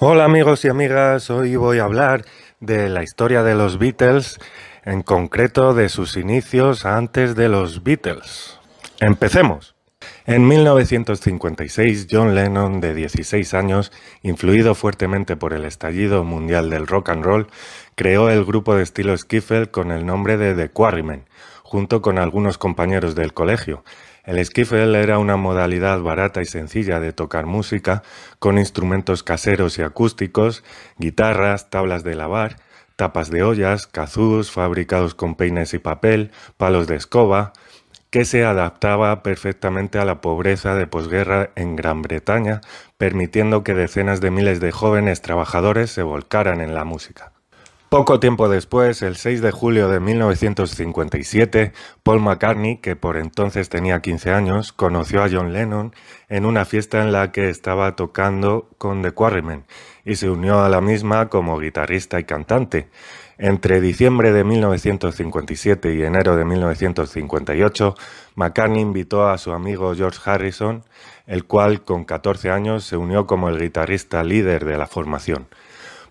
Hola amigos y amigas, hoy voy a hablar de la historia de los Beatles, en concreto de sus inicios antes de los Beatles. Empecemos. En 1956, John Lennon, de 16 años, influido fuertemente por el estallido mundial del rock and roll, creó el grupo de estilo skiffle con el nombre de The Quarrymen, junto con algunos compañeros del colegio. El skiffle era una modalidad barata y sencilla de tocar música, con instrumentos caseros y acústicos, guitarras, tablas de lavar, tapas de ollas, kazús fabricados con peines y papel, palos de escoba, que se adaptaba perfectamente a la pobreza de posguerra en Gran Bretaña, permitiendo que decenas de miles de jóvenes trabajadores se volcaran en la música. Poco tiempo después, el 6 de julio de 1957, Paul McCartney, que por entonces tenía 15 años, conoció a John Lennon en una fiesta en la que estaba tocando con The Quarrymen y se unió a la misma como guitarrista y cantante. Entre diciembre de 1957 y enero de 1958, McCartney invitó a su amigo George Harrison, el cual con 14 años se unió como el guitarrista líder de la formación.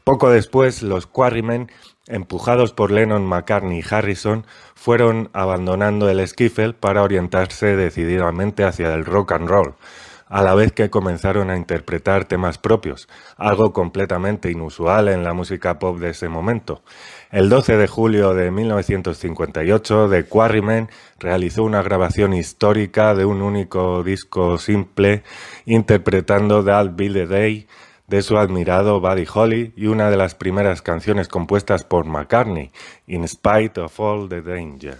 Poco después, los Quarrymen, empujados por Lennon, McCartney y Harrison, fueron abandonando el skiffle para orientarse decididamente hacia el rock and roll, a la vez que comenzaron a interpretar temas propios, algo completamente inusual en la música pop de ese momento. El 12 de julio de 1958, The Quarrymen realizó una grabación histórica de un único disco simple, interpretando That'll Be the Day, de su admirado Buddy Holly, y una de las primeras canciones compuestas por McCartney, In Spite of All the Danger.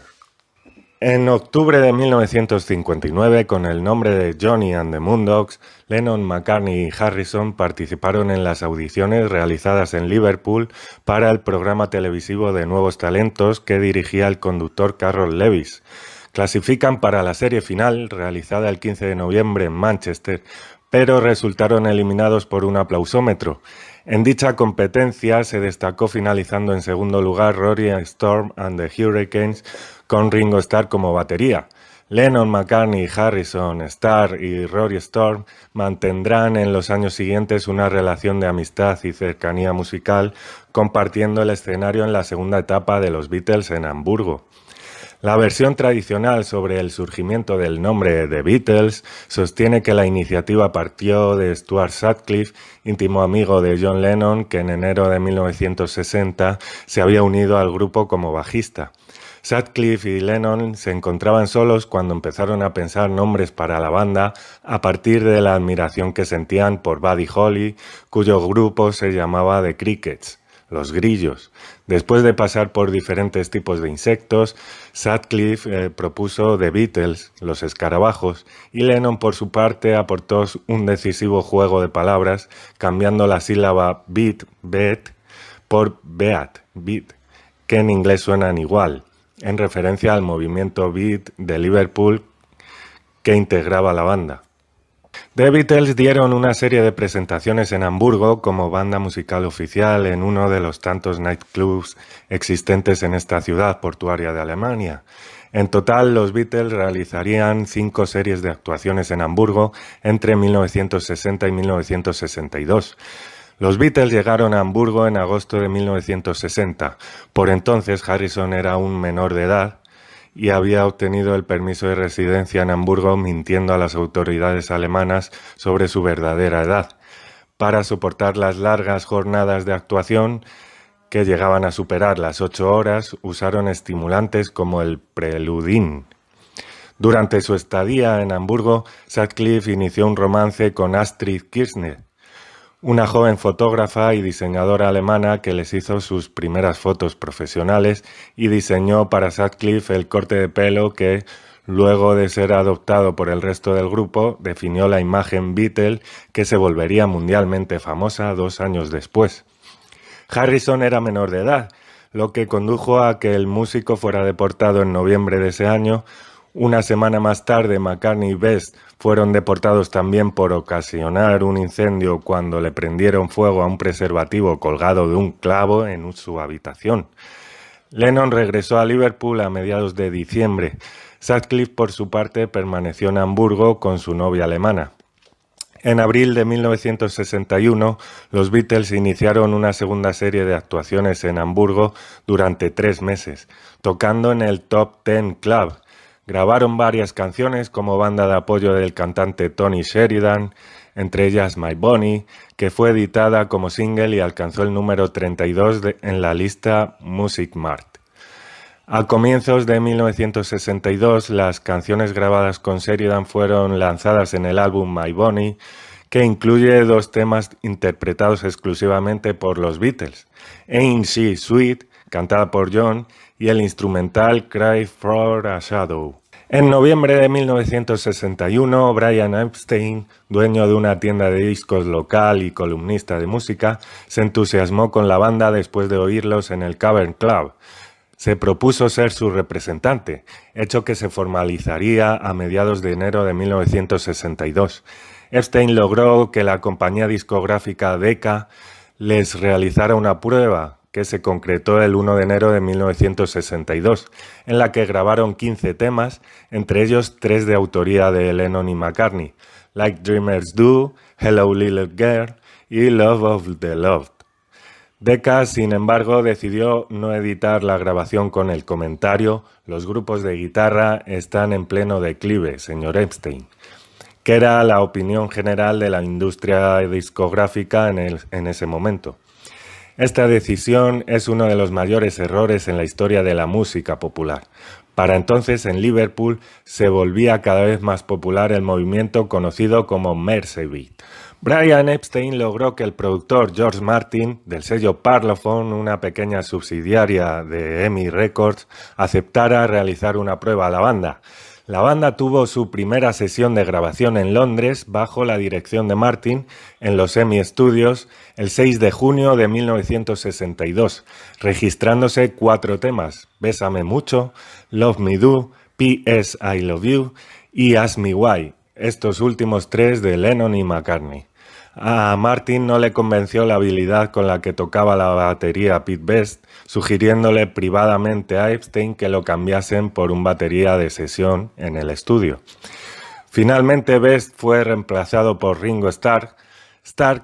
En octubre de 1959, con el nombre de Johnny and the Moondogs, Lennon, McCartney y Harrison participaron en las audiciones realizadas en Liverpool para el programa televisivo de Nuevos Talentos que dirigía el conductor Carroll Lewis. Clasifican para la serie final, realizada el 15 de noviembre en Manchester, pero resultaron eliminados por un aplausómetro. En dicha competencia se destacó finalizando en segundo lugar Rory Storm and the Hurricanes, con Ringo Starr como batería. Lennon, McCartney, Harrison, Starr y Rory Storm mantendrán en los años siguientes una relación de amistad y cercanía musical, compartiendo el escenario en la segunda etapa de los Beatles en Hamburgo. La versión tradicional sobre el surgimiento del nombre The Beatles sostiene que la iniciativa partió de Stuart Sutcliffe, íntimo amigo de John Lennon, que en enero de 1960 se había unido al grupo como bajista. Sutcliffe y Lennon se encontraban solos cuando empezaron a pensar nombres para la banda a partir de la admiración que sentían por Buddy Holly, cuyo grupo se llamaba The Crickets, los grillos. Después de pasar por diferentes tipos de insectos, Sutcliffe propuso The Beatles, los escarabajos, y Lennon por su parte aportó un decisivo juego de palabras, cambiando la sílaba beat por beat, que en inglés suenan igual, en referencia al movimiento beat de Liverpool que integraba la banda. The Beatles dieron una serie de presentaciones en Hamburgo como banda musical oficial en uno de los tantos nightclubs existentes en esta ciudad portuaria de Alemania. En total, los Beatles realizarían 5 series de actuaciones en Hamburgo entre 1960 y 1962. Los Beatles llegaron a Hamburgo en agosto de 1960. Por entonces, Harrison era aún menor de edad y había obtenido el permiso de residencia en Hamburgo mintiendo a las autoridades alemanas sobre su verdadera edad. Para soportar las largas jornadas de actuación, que llegaban a superar las 8 horas, usaron estimulantes como el Preludin. Durante su estadía en Hamburgo, Sutcliffe inició un romance con Astrid Kirchner, una joven fotógrafa y diseñadora alemana que les hizo sus primeras fotos profesionales y diseñó para Sutcliffe el corte de pelo que, luego de ser adoptado por el resto del grupo, definió la imagen Beatle que se volvería mundialmente famosa 2 años después. Harrison era menor de edad, lo que condujo a que el músico fuera deportado en noviembre de ese año. Una semana más tarde, McCartney y Best fueron deportados también por ocasionar un incendio cuando le prendieron fuego a un preservativo colgado de un clavo en su habitación. Lennon regresó a Liverpool a mediados de diciembre. Sutcliffe, por su parte, permaneció en Hamburgo con su novia alemana. En abril de 1961, los Beatles iniciaron una segunda serie de actuaciones en Hamburgo durante 3 meses, tocando en el Top Ten Club. Grabaron varias canciones como banda de apoyo del cantante Tony Sheridan, entre ellas My Bonnie, que fue editada como single y alcanzó el número 32 en la lista Music Mart. A comienzos de 1962, las canciones grabadas con Sheridan fueron lanzadas en el álbum My Bonnie, que incluye 2 temas interpretados exclusivamente por los Beatles, Ain't She Sweet, cantada por John, y el instrumental Cry for a Shadow. En noviembre de 1961, Brian Epstein, dueño de una tienda de discos local y columnista de música, se entusiasmó con la banda después de oírlos en el Cavern Club. Se propuso ser su representante, hecho que se formalizaría a mediados de enero de 1962. Epstein logró que la compañía discográfica Decca les realizara una prueba, que se concretó el 1 de enero de 1962, en la que grabaron 15 temas, entre ellos 3 de autoría de Lennon y McCartney, Like Dreamers Do, Hello Little Girl y Love of the Loved. Decca, sin embargo, decidió no editar la grabación con el comentario «Los grupos de guitarra están en pleno declive, señor Epstein», que era la opinión general de la industria discográfica en ese momento. Esta decisión es uno de los mayores errores en la historia de la música popular. Para entonces, en Liverpool, se volvía cada vez más popular el movimiento conocido como Merseybeat. Brian Epstein logró que el productor George Martin, del sello Parlophone, una pequeña subsidiaria de EMI Records, aceptara realizar una prueba a la banda. La banda tuvo su primera sesión de grabación en Londres bajo la dirección de Martin en los EMI Studios el 6 de junio de 1962, registrándose 4 temas: Bésame Mucho, Love Me Do, P.S. I Love You y Ask Me Why, estos últimos 3 de Lennon y McCartney. A Martin no le convenció la habilidad con la que tocaba la batería Pete Best, sugiriéndole privadamente a Epstein que lo cambiasen por un batería de sesión en el estudio. Finalmente Best fue reemplazado por Ringo Starr,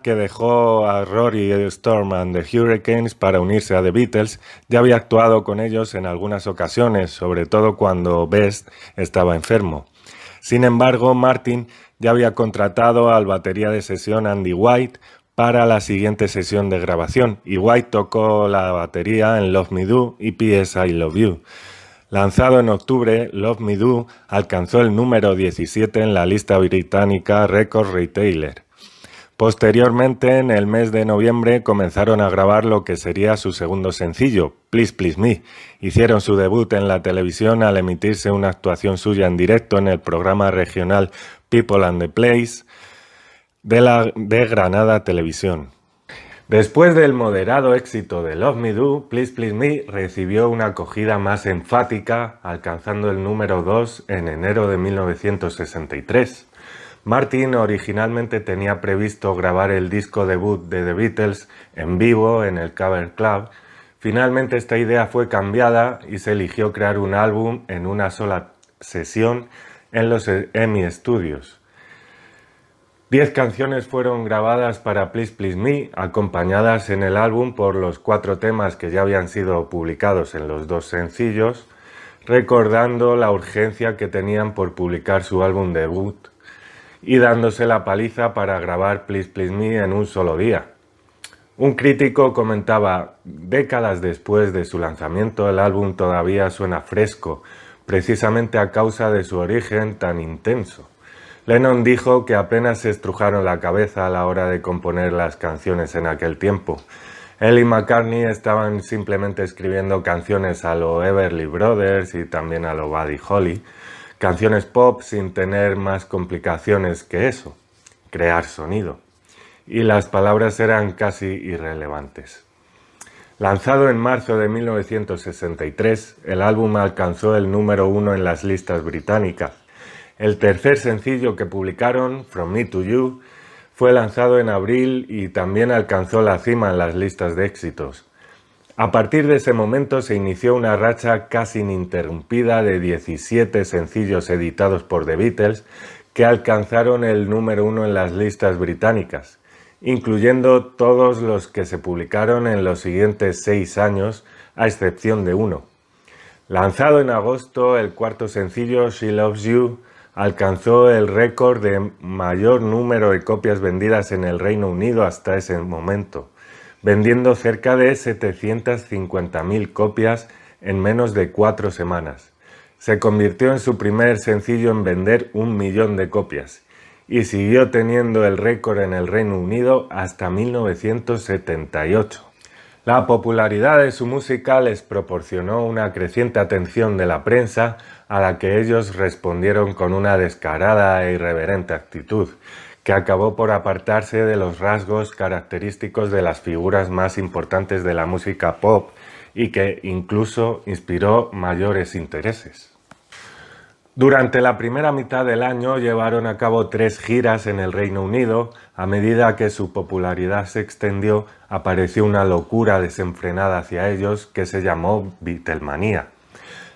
que dejó a Rory Storm and the Hurricanes para unirse a The Beatles. Ya había actuado con ellos en algunas ocasiones, sobre todo cuando Best estaba enfermo. Sin embargo, Martin ya había contratado al batería de sesión Andy White para la siguiente sesión de grabación, y White tocó la batería en Love Me Do y P.S. I Love You. Lanzado en octubre, Love Me Do alcanzó el número 17 en la lista británica Record Retailer. Posteriormente, en el mes de noviembre, comenzaron a grabar lo que sería su segundo sencillo, Please Please Me. Hicieron su debut en la televisión al emitirse una actuación suya en directo en el programa regional People and the Place de Granada Televisión. Después del moderado éxito de Love Me Do, Please Please Me recibió una acogida más enfática, alcanzando el número 2 en enero de 1963. Martin originalmente tenía previsto grabar el disco debut de The Beatles en vivo en el Cavern Club. Finalmente esta idea fue cambiada y se eligió crear un álbum en una sola sesión en los EMI Studios. 10 canciones fueron grabadas para Please Please Me, acompañadas en el álbum por los 4 temas que ya habían sido publicados en los 2 sencillos, recordando la urgencia que tenían por publicar su álbum debut y dándose la paliza para grabar Please Please Me en un solo día. Un crítico comentaba: décadas después de su lanzamiento, el álbum todavía suena fresco, precisamente a causa de su origen tan intenso. Lennon dijo que apenas se estrujaron la cabeza a la hora de componer las canciones en aquel tiempo. Él y McCartney estaban simplemente escribiendo canciones a lo Everly Brothers y también a lo Buddy Holly, canciones pop sin tener más complicaciones que eso, crear sonido. Y las palabras eran casi irrelevantes. Lanzado en marzo de 1963, el álbum alcanzó el número 1 en las listas británicas. El tercer sencillo que publicaron, From Me to You, fue lanzado en abril y también alcanzó la cima en las listas de éxitos. A partir de ese momento se inició una racha casi ininterrumpida de 17 sencillos editados por The Beatles, que alcanzaron el número 1 en las listas británicas, incluyendo todos los que se publicaron en los siguientes 6 años, a excepción de uno. Lanzado en agosto, el cuarto sencillo, She Loves You, alcanzó el récord de mayor número de copias vendidas en el Reino Unido hasta ese momento, vendiendo cerca de 750.000 copias en menos de 4 semanas. Se convirtió en su primer sencillo en vender 1 millón de copias y siguió teniendo el récord en el Reino Unido hasta 1978. La popularidad de su música les proporcionó una creciente atención de la prensa, a la que ellos respondieron con una descarada e irreverente actitud, que acabó por apartarse de los rasgos característicos de las figuras más importantes de la música pop y que incluso inspiró mayores intereses. Durante la primera mitad del año llevaron a cabo 3 giras en el Reino Unido. A medida que su popularidad se extendió, apareció una locura desenfrenada hacia ellos que se llamó Beatlemanía.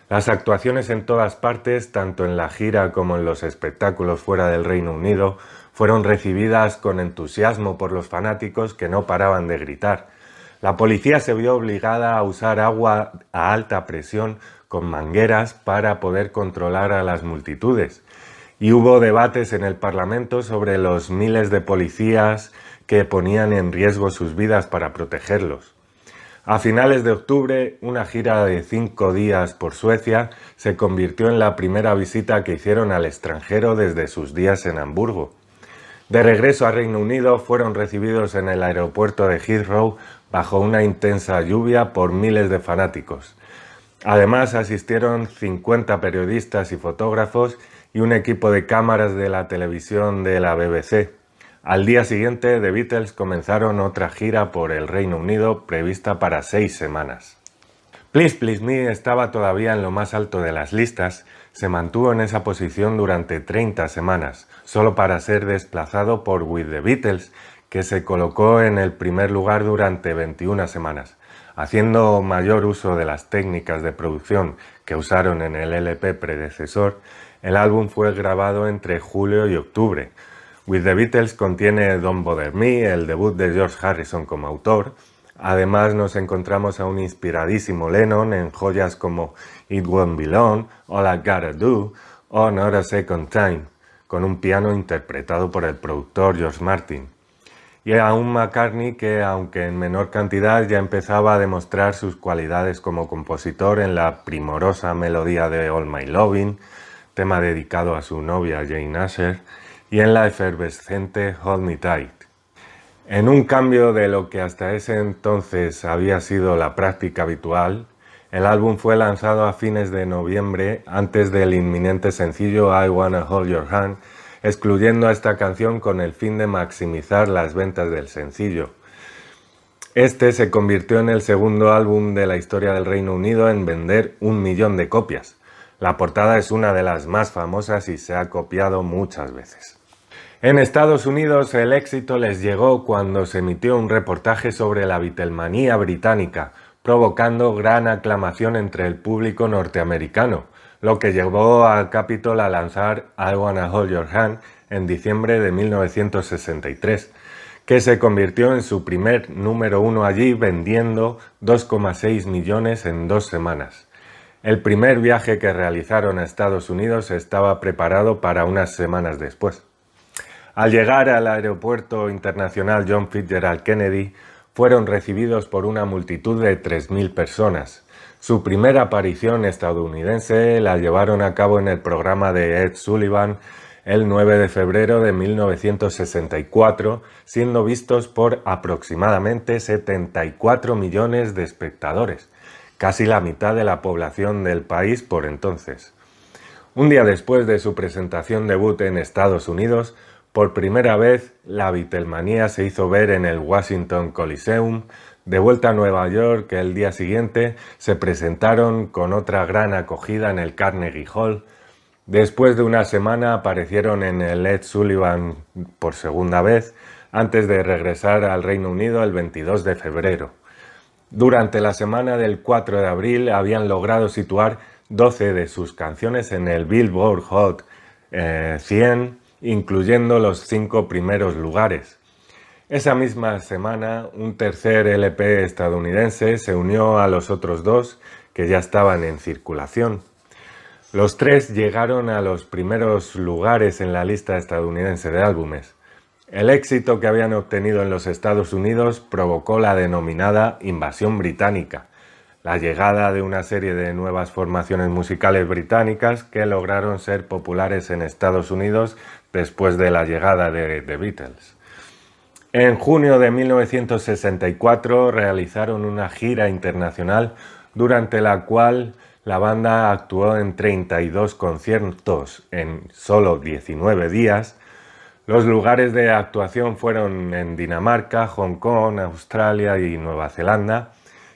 Las actuaciones en todas partes, tanto en la gira como en los espectáculos fuera del Reino Unido, fueron recibidas con entusiasmo por los fanáticos que no paraban de gritar. La policía se vio obligada a usar agua a alta presión con mangueras para poder controlar a las multitudes. Y hubo debates en el Parlamento sobre los miles de policías que ponían en riesgo sus vidas para protegerlos. A finales de octubre, una gira de 5 días por Suecia se convirtió en la primera visita que hicieron al extranjero desde sus días en Hamburgo. De regreso a Reino Unido, fueron recibidos en el aeropuerto de Heathrow bajo una intensa lluvia por miles de fanáticos. Además, asistieron 50 periodistas y fotógrafos y un equipo de cámaras de la televisión de la BBC. Al día siguiente, The Beatles comenzaron otra gira por el Reino Unido prevista para 6 semanas. Please Please Me estaba todavía en lo más alto de las listas, se mantuvo en esa posición durante 30 semanas, solo para ser desplazado por With the Beatles, que se colocó en el primer lugar durante 21 semanas. Haciendo mayor uso de las técnicas de producción que usaron en el LP predecesor, el álbum fue grabado entre julio y octubre. With the Beatles contiene Don't Bother Me, el debut de George Harrison como autor. Además nos encontramos a un inspiradísimo Lennon en joyas como It Won't Be Long, All I Gotta Do o Not a Second Time, con un piano interpretado por el productor George Martin. Y a un McCartney que, aunque en menor cantidad, ya empezaba a demostrar sus cualidades como compositor en la primorosa melodía de All My Lovin', tema dedicado a su novia Jane Asher, y en la efervescente Hold Me Tight. En un cambio de lo que hasta ese entonces había sido la práctica habitual, el álbum fue lanzado a fines de noviembre, antes del inminente sencillo I Wanna Hold Your Hand, excluyendo a esta canción con el fin de maximizar las ventas del sencillo. Este se convirtió en el segundo álbum de la historia del Reino Unido en vender 1 millón de copias. La portada es una de las más famosas y se ha copiado muchas veces. En Estados Unidos el éxito les llegó cuando se emitió un reportaje sobre la Beatlemanía británica, provocando gran aclamación entre el público norteamericano, lo que llevó a Capitol a lanzar I Wanna Hold Your Hand en diciembre de 1963, que se convirtió en su primer número 1 allí, vendiendo 2,6 millones en 2 semanas. El primer viaje que realizaron a Estados Unidos estaba preparado para unas semanas después. Al llegar al aeropuerto internacional John Fitzgerald Kennedy, fueron recibidos por una multitud de 3.000 personas. Su primera aparición estadounidense la llevaron a cabo en el programa de Ed Sullivan el 9 de febrero de 1964, siendo vistos por aproximadamente 74 millones de espectadores, casi la mitad de la población del país por entonces. Un día después de su presentación debut en Estados Unidos, por primera vez la Beatlemanía se hizo ver en el Washington Coliseum. De vuelta a Nueva York, el día siguiente se presentaron con otra gran acogida en el Carnegie Hall. Después de una semana aparecieron en el Ed Sullivan por segunda vez, antes de regresar al Reino Unido el 22 de febrero. Durante la semana del 4 de abril habían logrado situar 12 de sus canciones en el Billboard Hot 100 incluyendo los 5 primeros lugares. Esa misma semana, un tercer LP estadounidense se unió a los otros 2 que ya estaban en circulación. Los 3 llegaron a los primeros lugares en la lista estadounidense de álbumes. El éxito que habían obtenido en los Estados Unidos provocó la denominada invasión británica, la llegada de una serie de nuevas formaciones musicales británicas que lograron ser populares en Estados Unidos después de la llegada de The Beatles. En junio de 1964 realizaron una gira internacional durante la cual la banda actuó en 32 conciertos en solo 19 días. Los lugares de actuación fueron en Dinamarca, Hong Kong, Australia y Nueva Zelanda,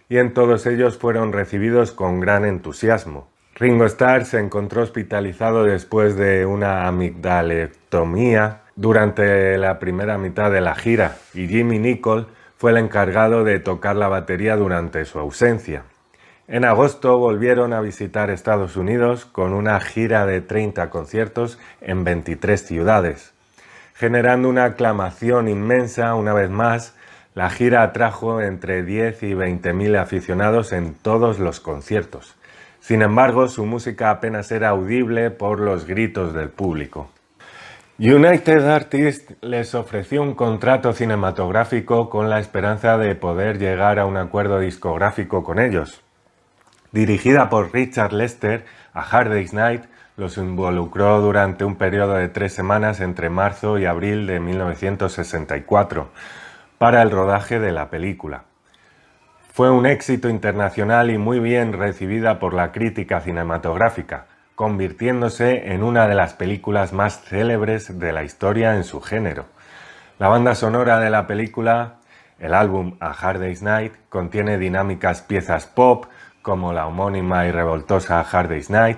y en todos ellos fueron recibidos con gran entusiasmo. Ringo Starr se encontró hospitalizado después de una amigdalectomía durante la primera mitad de la gira, y Jimmy Nicol fue el encargado de tocar la batería durante su ausencia. En agosto volvieron a visitar Estados Unidos con una gira de 30 conciertos en 23 ciudades. Generando una aclamación inmensa, una vez más, la gira atrajo entre 10 y 20.000 aficionados en todos los conciertos. Sin embargo, su música apenas era audible por los gritos del público. United Artists les ofreció un contrato cinematográfico con la esperanza de poder llegar a un acuerdo discográfico con ellos. Dirigida por Richard Lester, A Hard Day's Night los involucró durante un periodo de 3 semanas entre marzo y abril de 1964 para el rodaje de la película. Fue un éxito internacional y muy bien recibida por la crítica cinematográfica, convirtiéndose en una de las películas más célebres de la historia en su género. La banda sonora de la película, el álbum A Hard Day's Night, contiene dinámicas piezas pop como la homónima y revoltosa A Hard Day's Night,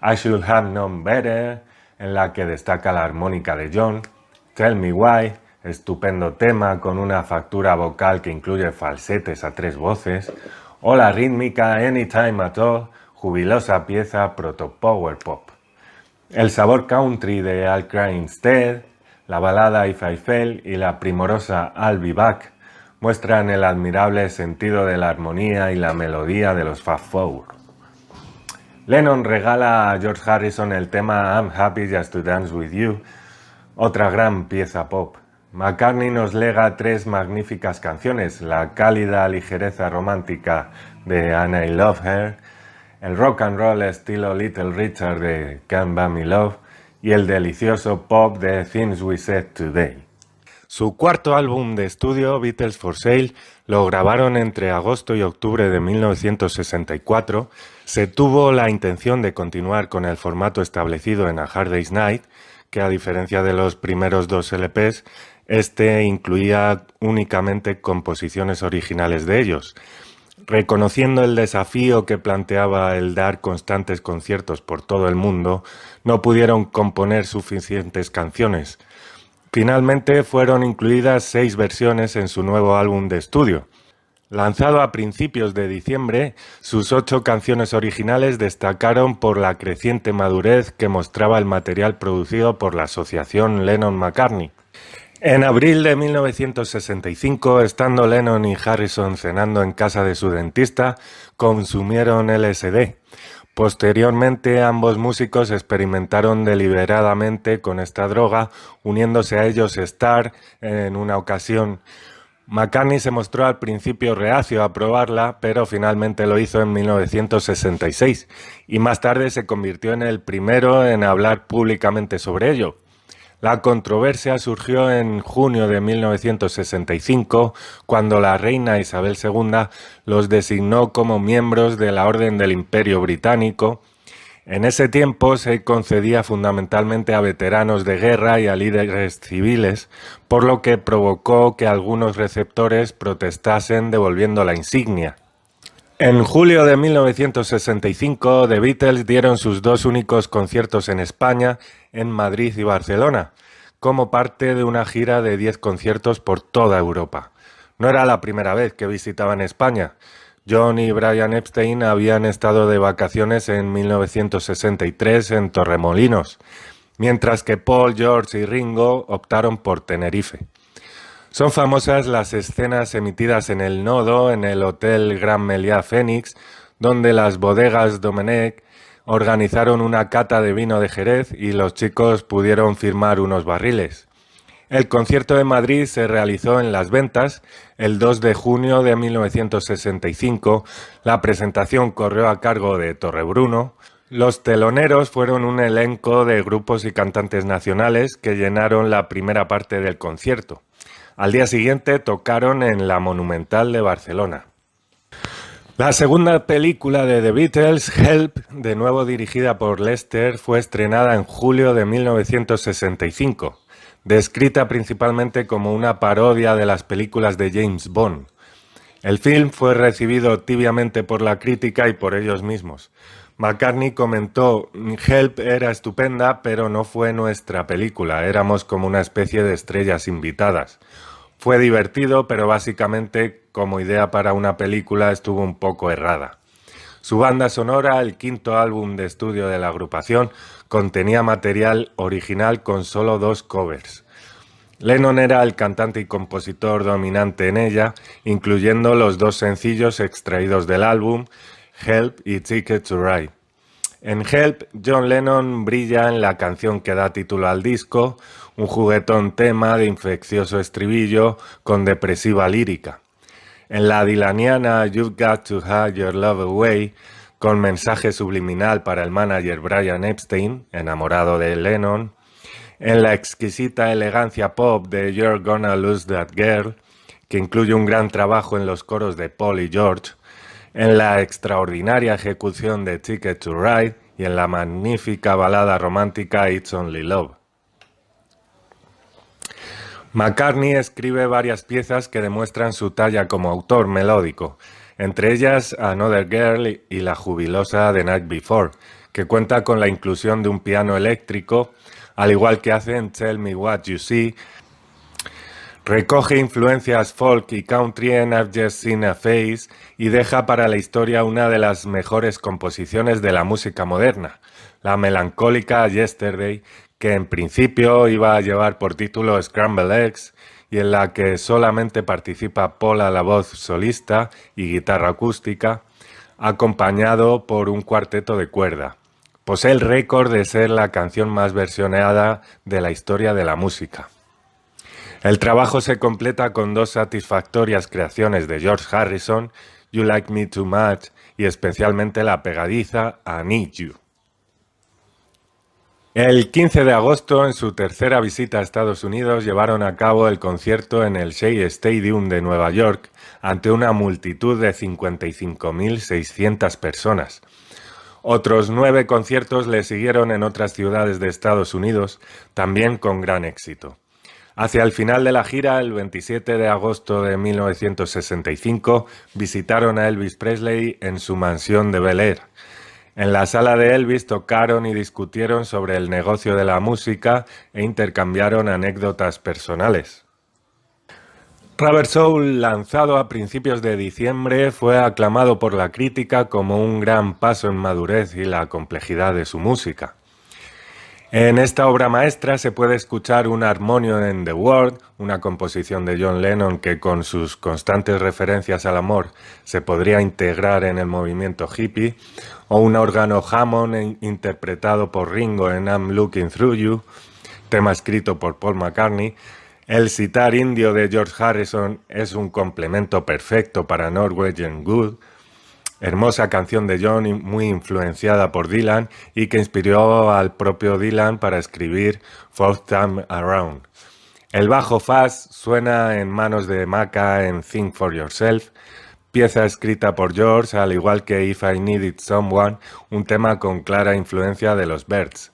I Should Have Known Better, en la que destaca la armónica de John, Tell Me Why, estupendo tema con una factura vocal que incluye falsetes a 3 voces, o la rítmica Anytime at All, jubilosa pieza proto-power pop. El sabor country de I'll Cry Instead, la balada If I Fell y la primorosa I'll Be Back muestran el admirable sentido de la armonía y la melodía de los Fab Four. Lennon regala a George Harrison el tema I'm Happy Just to Dance With You, otra gran pieza pop. McCartney nos lega 3 magníficas canciones, la cálida ligereza romántica de And I Love Her, el rock and roll estilo Little Richard de Can't Buy Me Love y el delicioso pop de Things We Said Today. Su cuarto álbum de estudio, Beatles for Sale, lo grabaron entre agosto y octubre de 1964. Se tuvo la intención de continuar con el formato establecido en A Hard Day's Night, que a diferencia de los primeros 2 LPs, este incluía únicamente composiciones originales de ellos. Reconociendo el desafío que planteaba el dar constantes conciertos por todo el mundo, no pudieron componer suficientes canciones. Finalmente fueron incluidas 6 versiones en su nuevo álbum de estudio. Lanzado a principios de diciembre, sus 8 canciones originales destacaron por la creciente madurez que mostraba el material producido por la asociación Lennon-McCartney. En abril de 1965, estando Lennon y Harrison cenando en casa de su dentista, consumieron LSD. Posteriormente, ambos músicos experimentaron deliberadamente con esta droga, uniéndose a ellos Starr en una ocasión. McCartney se mostró al principio reacio a probarla, pero finalmente lo hizo en 1966 y más tarde se convirtió en el primero en hablar públicamente sobre ello. La controversia surgió en junio de 1965, cuando la reina Isabel II los designó como miembros de la Orden del Imperio Británico. En ese tiempo se concedía fundamentalmente a veteranos de guerra y a líderes civiles, por lo que provocó que algunos receptores protestasen devolviendo la insignia. En julio de 1965, The Beatles dieron sus 2 únicos conciertos en España, en Madrid y Barcelona, como parte de una gira de 10 conciertos por toda Europa. No era la primera vez que visitaban España. John y Brian Epstein habían estado de vacaciones en 1963 en Torremolinos. mientras que Paul, George y Ringo optaron por Tenerife. Son famosas las escenas emitidas en el Nodo, en el Hotel Grand Meliá Phoenix, donde las bodegas Domenech organizaron una cata de vino de Jerez y los chicos pudieron firmar unos barriles. El concierto de Madrid se realizó en Las Ventas el 2 de junio de 1965. La presentación corrió a cargo de Torrebruno. Los teloneros fueron un elenco de grupos y cantantes nacionales que llenaron la primera parte del concierto. Al día siguiente tocaron en la Monumental de Barcelona. La segunda película de The Beatles, Help, de nuevo dirigida por Lester, fue estrenada en julio de 1965, descrita principalmente como una parodia de las películas de James Bond. El film fue recibido tibiamente por la crítica y por ellos mismos. McCartney comentó: Help era estupenda, pero no fue nuestra película, éramos como una especie de estrellas invitadas. Fue divertido, pero básicamente como idea para una película estuvo un poco errada. Su banda sonora, el quinto álbum de estudio de la agrupación, contenía material original con solo 2 covers. Lennon era el cantante y compositor dominante en ella, incluyendo los 2 sencillos extraídos del álbum, Help y Ticket to Ride. En Help, John Lennon brilla en la canción que da título al disco, un juguetón tema de infeccioso estribillo con depresiva lírica. En la dilaniana You've Got to Hide Your Love Away, con mensaje subliminal para el manager Brian Epstein, enamorado de Lennon. En la exquisita elegancia pop de You're Gonna Lose That Girl, que incluye un gran trabajo en los coros de Paul y George. En la extraordinaria ejecución de Ticket to Ride y en la magnífica balada romántica It's Only Love. McCartney escribe varias piezas que demuestran su talla como autor melódico, entre ellas Another Girl y la jubilosa The Night Before, que cuenta con la inclusión de un piano eléctrico, al igual que hace en Tell Me What You See. Recoge influencias folk y country en I've Just Seen a Face y deja para la historia una de las mejores composiciones de la música moderna, la melancólica Yesterday, que en principio iba a llevar por título Scrambled Eggs y en la que solamente participa Paul a la voz solista y guitarra acústica, acompañado por un cuarteto de cuerda. Posee el récord de ser la canción más versioneada de la historia de la música. El trabajo se completa con 2 satisfactorias creaciones de George Harrison, You Like Me Too Much y especialmente la pegadiza I Need You. El 15 de agosto, en su tercera visita a Estados Unidos, llevaron a cabo el concierto en el Shea Stadium de Nueva York ante una multitud de 55.600 personas. Otros 9 conciertos le siguieron en otras ciudades de Estados Unidos, también con gran éxito. Hacia el final de la gira, el 27 de agosto de 1965, visitaron a Elvis Presley en su mansión de Bel Air. En la sala de Elvis tocaron y discutieron sobre el negocio de la música e intercambiaron anécdotas personales. Rubber Soul, lanzado a principios de diciembre, fue aclamado por la crítica como un gran paso en madurez y la complejidad de su música. En esta obra maestra se puede escuchar un Harmonium in the World, una composición de John Lennon que con sus constantes referencias al amor se podría integrar en el movimiento hippie, o un órgano Hammond interpretado por Ringo en I'm Looking Through You, tema escrito por Paul McCartney. El sitar indio de George Harrison es un complemento perfecto para Norwegian Wood, hermosa canción de John muy influenciada por Dylan y que inspiró al propio Dylan para escribir Fourth Time Around. El bajo fuzz suena en manos de Macca en Think for Yourself, pieza escrita por George, al igual que If I Needed Someone, un tema con clara influencia de los Byrds.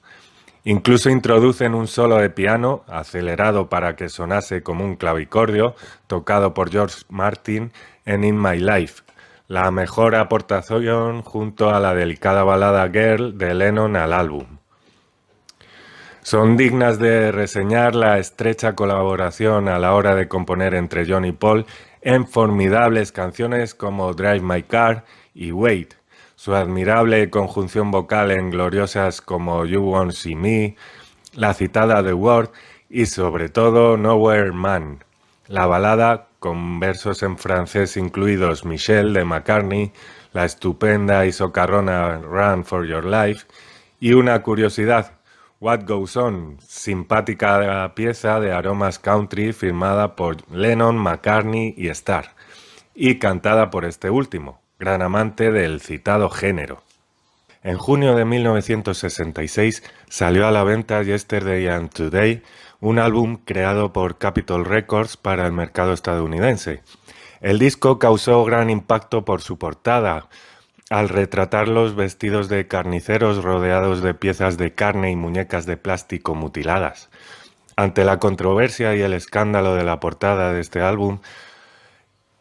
Incluso introducen un solo de piano, acelerado para que sonase como un clavicordio, tocado por George Martin en In My Life, la mejor aportación junto a la delicada balada Girl de Lennon al álbum. Son dignas de reseñar la estrecha colaboración a la hora de componer entre John y Paul en formidables canciones como Drive My Car y Wait, su admirable conjunción vocal en gloriosas como You Won't See Me, la citada The Word y sobre todo Nowhere Man, la balada con versos en francés incluidos Michelle de McCartney, la estupenda y socarrona Run for Your Life y una curiosidad, What Goes On, simpática pieza de aromas country firmada por Lennon, McCartney y Starr y cantada por este último, gran amante del citado género. En junio de 1966 salió a la venta Yesterday and Today, un álbum creado por Capitol Records para el mercado estadounidense. El disco causó gran impacto por su portada, al retratarlos vestidos de carniceros rodeados de piezas de carne y muñecas de plástico mutiladas. Ante la controversia y el escándalo de la portada de este álbum,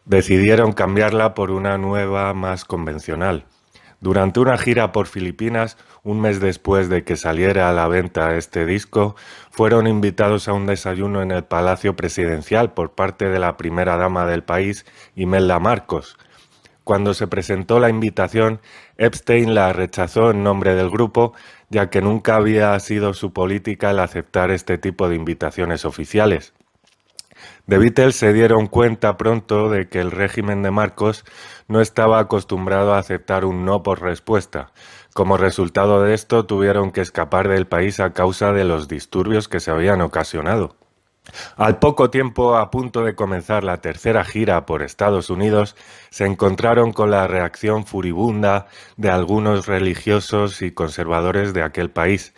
decidieron cambiarla por una nueva más convencional. Durante una gira por Filipinas, un mes después de que saliera a la venta este disco, fueron invitados a un desayuno en el Palacio Presidencial por parte de la primera dama del país, Imelda Marcos. Cuando se presentó la invitación, Epstein la rechazó en nombre del grupo, ya que nunca había sido su política el aceptar este tipo de invitaciones oficiales. The Beatles se dieron cuenta pronto de que el régimen de Marcos no estaba acostumbrado a aceptar un no por respuesta. Como resultado de esto, tuvieron que escapar del país a causa de los disturbios que se habían ocasionado. Al poco tiempo, a punto de comenzar la tercera gira por Estados Unidos, se encontraron con la reacción furibunda de algunos religiosos y conservadores de aquel país,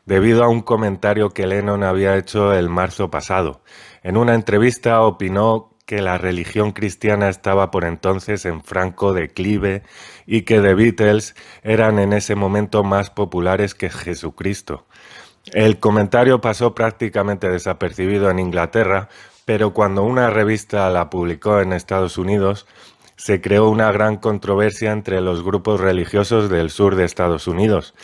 debido a un comentario que Lennon había hecho el marzo pasado. En una entrevista opinó que la religión cristiana estaba por entonces en franco declive y que The Beatles eran en ese momento más populares que Jesucristo. El comentario pasó prácticamente desapercibido en Inglaterra, pero cuando una revista la publicó en Estados Unidos, se creó una gran controversia entre los grupos religiosos del sur de Estados Unidos.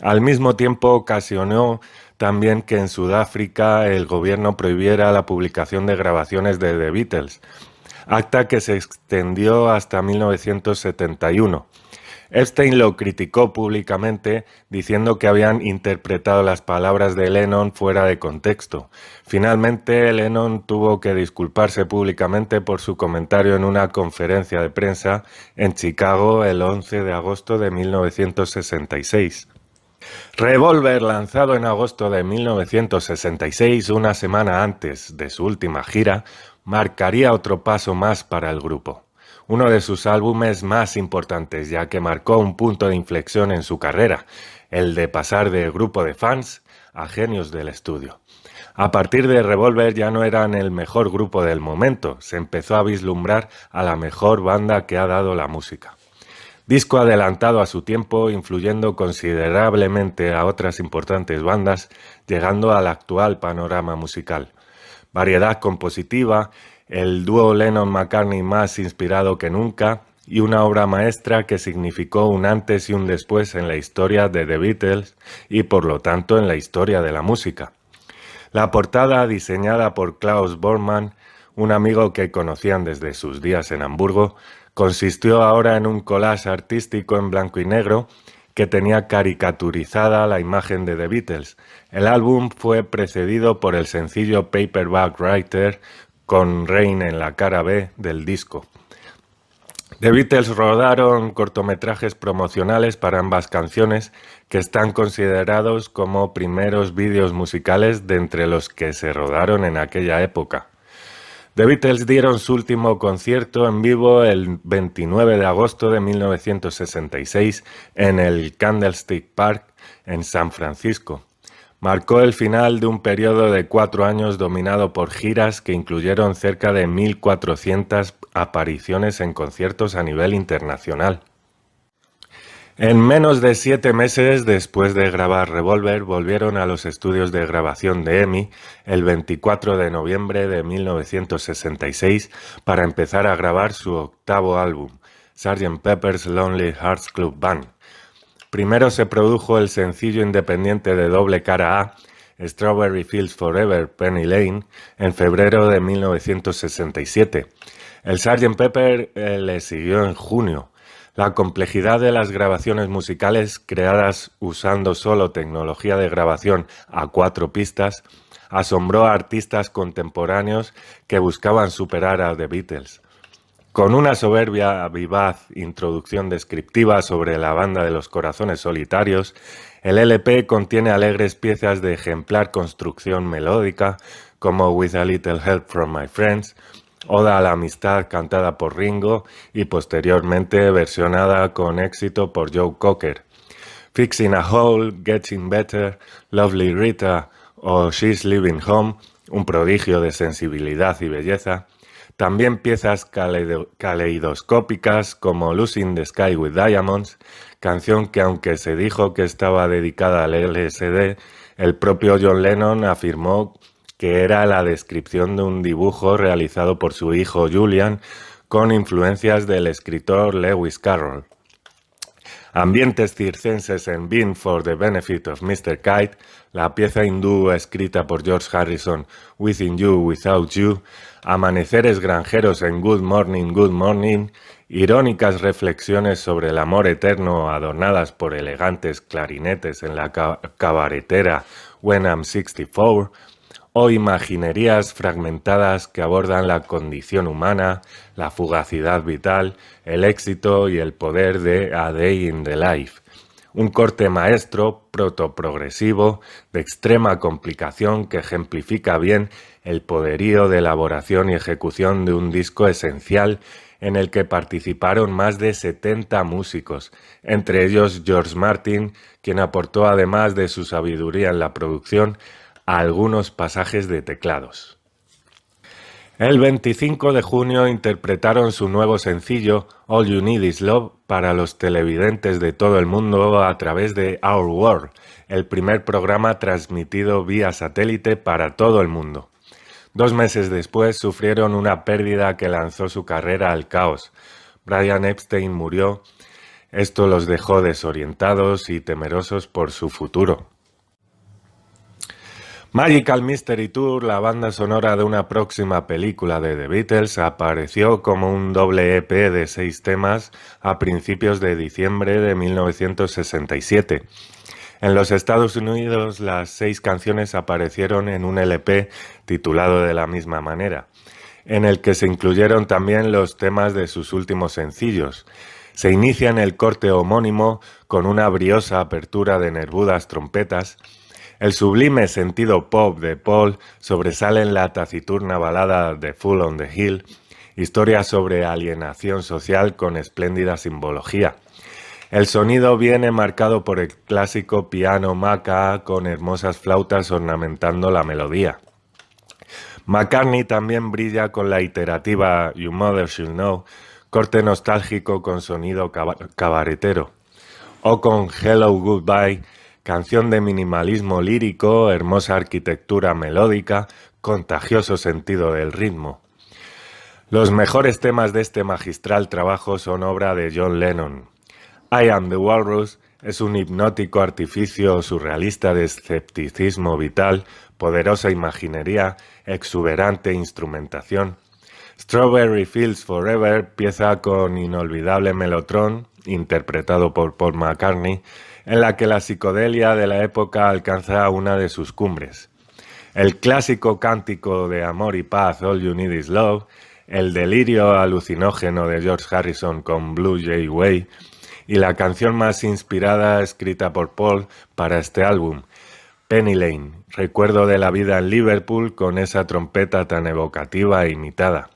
Al mismo tiempo ocasionó también que en Sudáfrica el gobierno prohibiera la publicación de grabaciones de The Beatles, acta que se extendió hasta 1971. Epstein lo criticó públicamente diciendo que habían interpretado las palabras de Lennon fuera de contexto. Finalmente, Lennon tuvo que disculparse públicamente por su comentario en una conferencia de prensa en Chicago el 11 de agosto de 1966. Revolver, lanzado en agosto de 1966, una semana antes de su última gira, marcaría otro paso más para el grupo. Uno de sus álbumes más importantes, ya que marcó un punto de inflexión en su carrera, el de pasar de grupo de fans a genios del estudio. A partir de Revolver ya no eran el mejor grupo del momento, se empezó a vislumbrar a la mejor banda que ha dado la música. Disco adelantado a su tiempo, influyendo considerablemente a otras importantes bandas, llegando al actual panorama musical. Variedad compositiva, el dúo Lennon-McCartney más inspirado que nunca y una obra maestra que significó un antes y un después en la historia de The Beatles y por lo tanto en la historia de la música. La portada, diseñada por Klaus Bormann, un amigo que conocían desde sus días en Hamburgo, consistió ahora en un collage artístico en blanco y negro que tenía caricaturizada la imagen de The Beatles. El álbum fue precedido por el sencillo Paperback Writer con Rain en la cara B del disco. The Beatles rodaron cortometrajes promocionales para ambas canciones que están considerados como primeros vídeos musicales de entre los que se rodaron en aquella época. The Beatles dieron su último concierto en vivo el 29 de agosto de 1966 en el Candlestick Park en San Francisco. Marcó el final de un periodo de 4 años dominado por giras que incluyeron cerca de 1.400 apariciones en conciertos a nivel internacional. En menos de 7 meses después de grabar Revolver, volvieron a los estudios de grabación de EMI el 24 de noviembre de 1966 para empezar a grabar su octavo álbum, Sgt. Pepper's Lonely Hearts Club Band. Primero se produjo el sencillo independiente de doble cara A, Strawberry Fields Forever, Penny Lane, en febrero de 1967. El Sgt. Pepper le siguió en junio. La complejidad de las grabaciones musicales creadas usando solo tecnología de grabación a 4 pistas asombró a artistas contemporáneos que buscaban superar a The Beatles. Con una soberbia, vivaz introducción descriptiva sobre la banda de los corazones solitarios, el LP contiene alegres piezas de ejemplar construcción melódica, como With a Little Help from My Friends, Oda a la amistad cantada por Ringo y posteriormente versionada con éxito por Joe Cocker. Fixing a Hole, Getting Better, Lovely Rita o She's Leaving Home, un prodigio de sensibilidad y belleza. También piezas caleidoscópicas como Losing the Sky with Diamonds, canción que aunque se dijo que estaba dedicada al LSD, el propio John Lennon afirmó que era la descripción de un dibujo realizado por su hijo Julian con influencias del escritor Lewis Carroll. Ambientes circenses en Being for the Benefit of Mr. Kite, la pieza hindú escrita por George Harrison, Within You, Without You, amaneceres granjeros en Good Morning, irónicas reflexiones sobre el amor eterno adornadas por elegantes clarinetes en la cabaretera When I'm 64, o imaginerías fragmentadas que abordan la condición humana, la fugacidad vital, el éxito y el poder de A Day in the Life. Un corte maestro, protoprogresivo, de extrema complicación que ejemplifica bien el poderío de elaboración y ejecución de un disco esencial en el que participaron más de 70 músicos, entre ellos George Martin, quien aportó además de su sabiduría en la producción, a algunos pasajes de teclados. El 25 de junio interpretaron su nuevo sencillo All You Need Is Love para los televidentes de todo el mundo a través de Our World, el primer programa transmitido vía satélite para todo el mundo. 2 meses después sufrieron una pérdida que lanzó su carrera al caos. Brian Epstein murió. Esto los dejó desorientados y temerosos por su futuro. Magical Mystery Tour, la banda sonora de una próxima película de The Beatles, apareció como un doble EP de 6 temas a principios de diciembre de 1967. En los Estados Unidos, las 6 canciones aparecieron en un LP titulado de la misma manera, en el que se incluyeron también los temas de sus últimos sencillos. Se inicia en el corte homónimo con una briosa apertura de nervudas trompetas. El sublime sentido pop de Paul sobresale en la taciturna balada de Fool on the Hill, historia sobre alienación social con espléndida simbología. El sonido viene marcado por el clásico piano maca con hermosas flautas ornamentando la melodía. McCartney también brilla con la iterativa You Mother Should Know, corte nostálgico con sonido cabaretero, o con Hello Goodbye, canción de minimalismo lírico, hermosa arquitectura melódica, contagioso sentido del ritmo. Los mejores temas de este magistral trabajo son obra de John Lennon. I Am the Walrus es un hipnótico artificio surrealista de escepticismo vital, poderosa imaginería, exuberante instrumentación. Strawberry Fields Forever, pieza con inolvidable melotron, interpretado por Paul McCartney, en la que la psicodelia de la época alcanza una de sus cumbres. El clásico cántico de amor y paz All You Need Is Love, el delirio alucinógeno de George Harrison con Blue Jay Way y la canción más inspirada escrita por Paul para este álbum, Penny Lane, recuerdo de la vida en Liverpool con esa trompeta tan evocativa e imitada.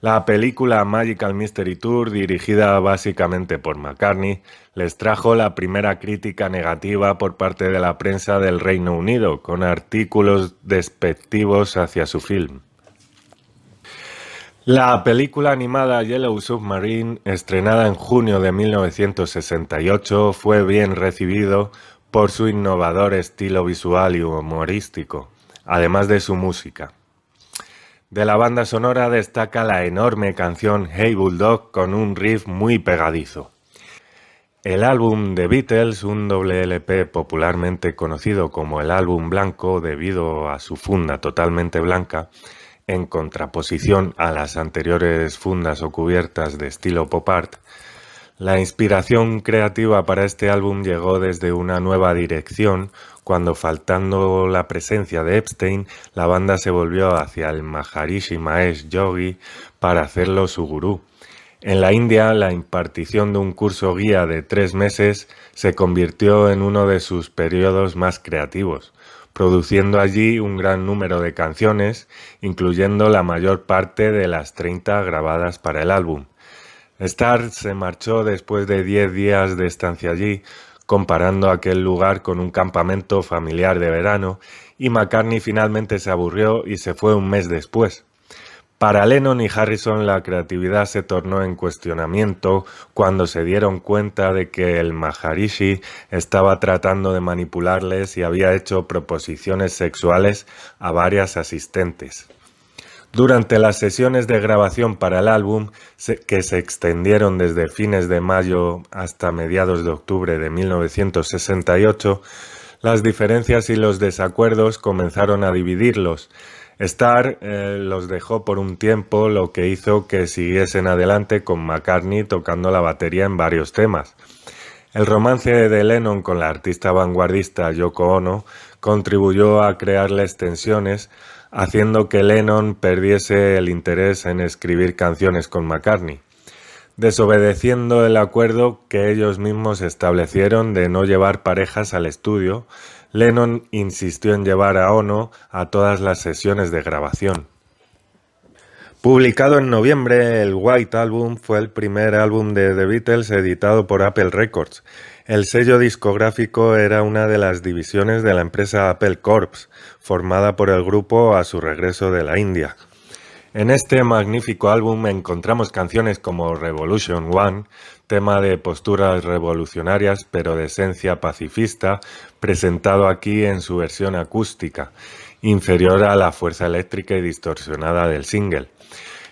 La película Magical Mystery Tour, dirigida básicamente por McCartney, les trajo la primera crítica negativa por parte de la prensa del Reino Unido, con artículos despectivos hacia su film. La película animada Yellow Submarine, estrenada en junio de 1968, fue bien recibido por su innovador estilo visual y humorístico, además de su música. De la banda sonora destaca la enorme canción Hey Bulldog con un riff muy pegadizo. El álbum The Beatles, un doble LP popularmente conocido como el álbum blanco debido a su funda totalmente blanca, en contraposición a las anteriores fundas o cubiertas de estilo pop art, La inspiración creativa para este álbum llegó desde una nueva dirección, cuando faltando la presencia de Epstein, la banda se volvió hacia el Maharishi Mahesh Yogi para hacerlo su gurú. En la India, la impartición de un curso guía de 3 meses se convirtió en uno de sus periodos más creativos, produciendo allí un gran número de canciones, incluyendo la mayor parte de las 30 grabadas para el álbum. Starr se marchó después de 10 días de estancia allí, comparando aquel lugar con un campamento familiar de verano, y McCartney finalmente se aburrió y se fue un mes después. Para Lennon y Harrison la creatividad se tornó en cuestionamiento cuando se dieron cuenta de que el Maharishi estaba tratando de manipularles y había hecho proposiciones sexuales a varias asistentes. Durante las sesiones de grabación para el álbum, que se extendieron desde fines de mayo hasta mediados de octubre de 1968, las diferencias y los desacuerdos comenzaron a dividirlos. Starr los dejó por un tiempo, lo que hizo que siguiesen adelante con McCartney tocando la batería en varios temas. El romance de Lennon con la artista vanguardista Yoko Ono contribuyó a crearles tensiones, haciendo que Lennon perdiese el interés en escribir canciones con McCartney. Desobedeciendo el acuerdo que ellos mismos establecieron de no llevar parejas al estudio, Lennon insistió en llevar a Ono a todas las sesiones de grabación. Publicado en noviembre, el White Album fue el primer álbum de The Beatles editado por Apple Records. El sello discográfico era una de las divisiones de la empresa Apple Corps, formada por el grupo a su regreso de la India. En este magnífico álbum encontramos canciones como Revolution One, tema de posturas revolucionarias pero de esencia pacifista, presentado aquí en su versión acústica, inferior a la fuerza eléctrica y distorsionada del single.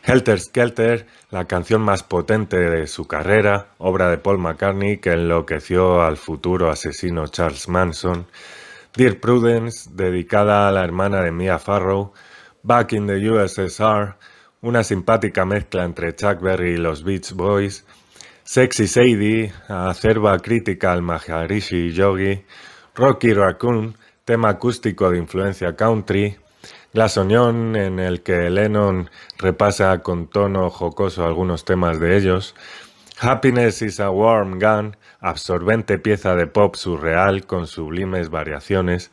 Helter Skelter, la canción más potente de su carrera, obra de Paul McCartney que enloqueció al futuro asesino Charles Manson. Dear Prudence, dedicada a la hermana de Mia Farrow. Back in the USSR, una simpática mezcla entre Chuck Berry y los Beach Boys. Sexy Sadie, acerba crítica al Maharishi Yogi. Rocky Raccoon, tema acústico de influencia country. Glass Onion, en el que Lennon repasa con tono jocoso algunos temas de ellos. Happiness is a Warm Gun, absorbente pieza de pop surreal con sublimes variaciones.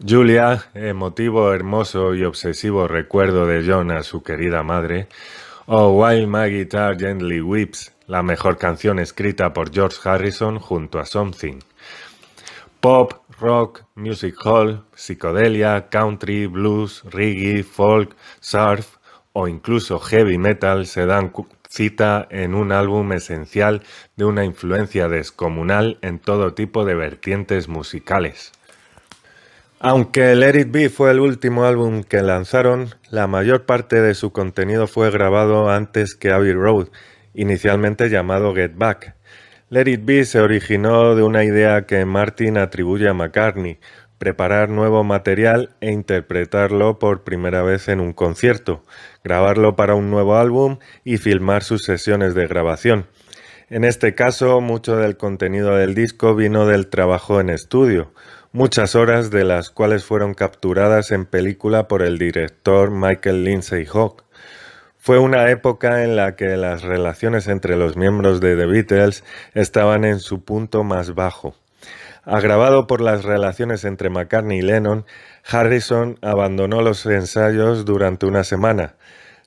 Julia, emotivo, hermoso y obsesivo recuerdo de John a su querida madre. O While My Guitar Gently Weeps, la mejor canción escrita por George Harrison junto a Something. Pop, rock, music hall, psicodelia, country, blues, reggae, folk, surf o incluso heavy metal se dan cita en un álbum esencial de una influencia descomunal en todo tipo de vertientes musicales. Aunque Let It Be fue el último álbum que lanzaron, la mayor parte de su contenido fue grabado antes que Abbey Road, inicialmente llamado Get Back. Let It Be se originó de una idea que Martin atribuye a McCartney, preparar nuevo material e interpretarlo por primera vez en un concierto, grabarlo para un nuevo álbum y filmar sus sesiones de grabación. En este caso, mucho del contenido del disco vino del trabajo en estudio, muchas horas de las cuales fueron capturadas en película por el director Michael Lindsay Hogg. Fue una época en la que las relaciones entre los miembros de The Beatles estaban en su punto más bajo. Agravado por las relaciones entre McCartney y Lennon, Harrison abandonó los ensayos durante una semana.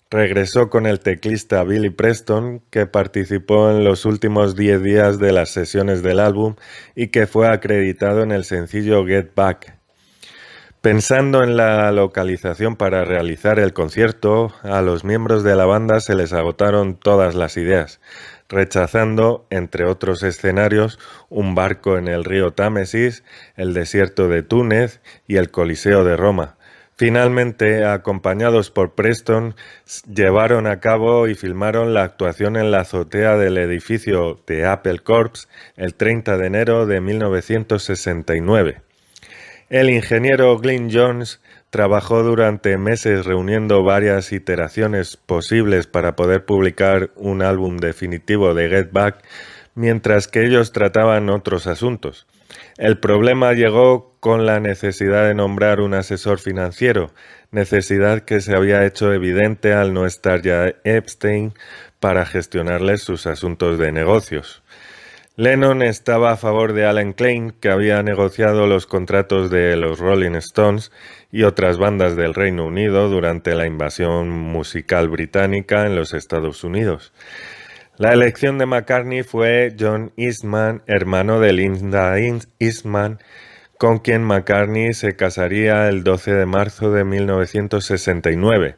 Regresó con el teclista Billy Preston, que participó en los últimos 10 días de las sesiones del álbum y que fue acreditado en el sencillo Get Back. Pensando en la localización para realizar el concierto, a los miembros de la banda se les agotaron todas las ideas, rechazando, entre otros escenarios, un barco en el río Támesis, el desierto de Túnez y el Coliseo de Roma. Finalmente, acompañados por Preston, llevaron a cabo y filmaron la actuación en la azotea del edificio de Apple Corps el 30 de enero de 1969. El ingeniero Glyn Johns trabajó durante meses reuniendo varias iteraciones posibles para poder publicar un álbum definitivo de Get Back, mientras que ellos trataban otros asuntos. El problema llegó con la necesidad de nombrar un asesor financiero, necesidad que se había hecho evidente al no estar ya Epstein para gestionarles sus asuntos de negocios. Lennon estaba a favor de Alan Klein, que había negociado los contratos de los Rolling Stones y otras bandas del Reino Unido durante la invasión musical británica en los Estados Unidos. La elección de McCartney fue John Eastman, hermano de Linda Eastman, con quien McCartney se casaría el 12 de marzo de 1969,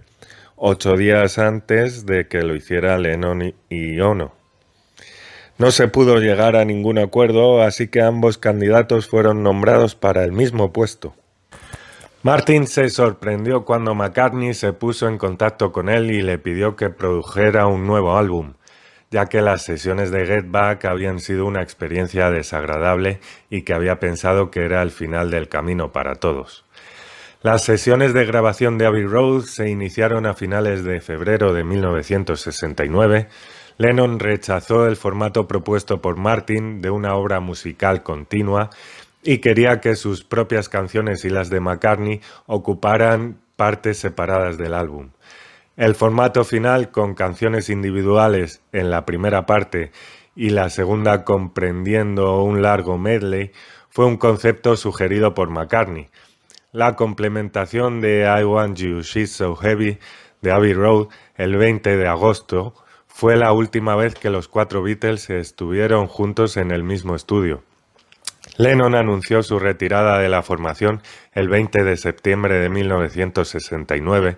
8 días antes de que lo hiciera Lennon y Ono. No se pudo llegar a ningún acuerdo, así que ambos candidatos fueron nombrados para el mismo puesto. Martin se sorprendió cuando McCartney se puso en contacto con él y le pidió que produjera un nuevo álbum, ya que las sesiones de Get Back habían sido una experiencia desagradable y que había pensado que era el final del camino para todos. Las sesiones de grabación de Abbey Road se iniciaron a finales de febrero de 1969. Lennon rechazó el formato propuesto por Martin de una obra musical continua y quería que sus propias canciones y las de McCartney ocuparan partes separadas del álbum. El formato final, con canciones individuales en la primera parte y la segunda comprendiendo un largo medley, fue un concepto sugerido por McCartney. La complementación de I Want You, She's So Heavy de Abbey Road el 20 de agosto fue la última vez que los 4 Beatles estuvieron juntos en el mismo estudio. Lennon anunció su retirada de la formación el 20 de septiembre de 1969,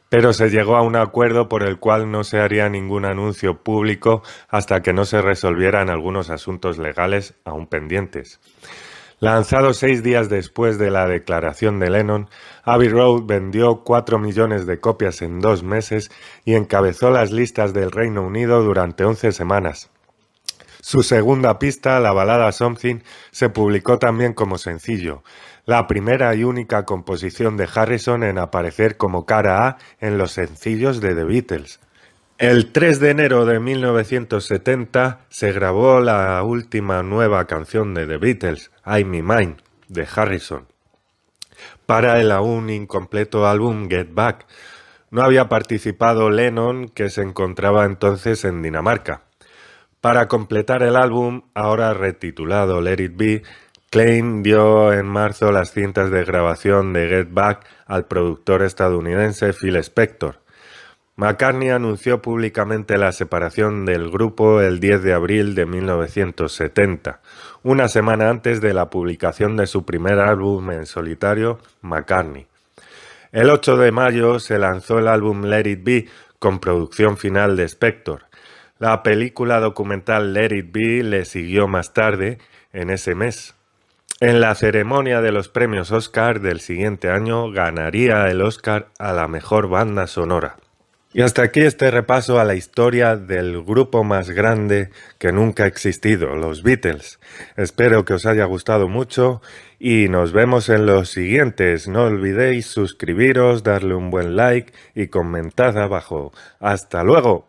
pero se llegó a un acuerdo por el cual no se haría ningún anuncio público hasta que no se resolvieran algunos asuntos legales aún pendientes. Lanzado 6 días después de la declaración de Lennon, Abbey Road vendió 4 millones de copias en 2 meses y encabezó las listas del Reino Unido durante 11 semanas. Su segunda pista, la balada Something, se publicó también como sencillo, la primera y única composición de Harrison en aparecer como cara A en los sencillos de The Beatles. El 3 de enero de 1970 se grabó la última nueva canción de The Beatles, I'm in Mine, de Harrison, para el aún incompleto álbum Get Back. No había participado Lennon, que se encontraba entonces en Dinamarca. Para completar el álbum, ahora retitulado Let It Be, Klein dio en marzo las cintas de grabación de Get Back al productor estadounidense Phil Spector. McCartney anunció públicamente la separación del grupo el 10 de abril de 1970, una semana antes de la publicación de su primer álbum en solitario, McCartney. El 8 de mayo se lanzó el álbum Let It Be, con producción final de Spector. La película documental Let It Be le siguió más tarde, en ese mes. En la ceremonia de los premios Oscar del siguiente año ganaría el Oscar a la mejor banda sonora. Y hasta aquí este repaso a la historia del grupo más grande que nunca ha existido, los Beatles. Espero que os haya gustado mucho y nos vemos en los siguientes. No olvidéis suscribiros, darle un buen like y comentad abajo. ¡Hasta luego!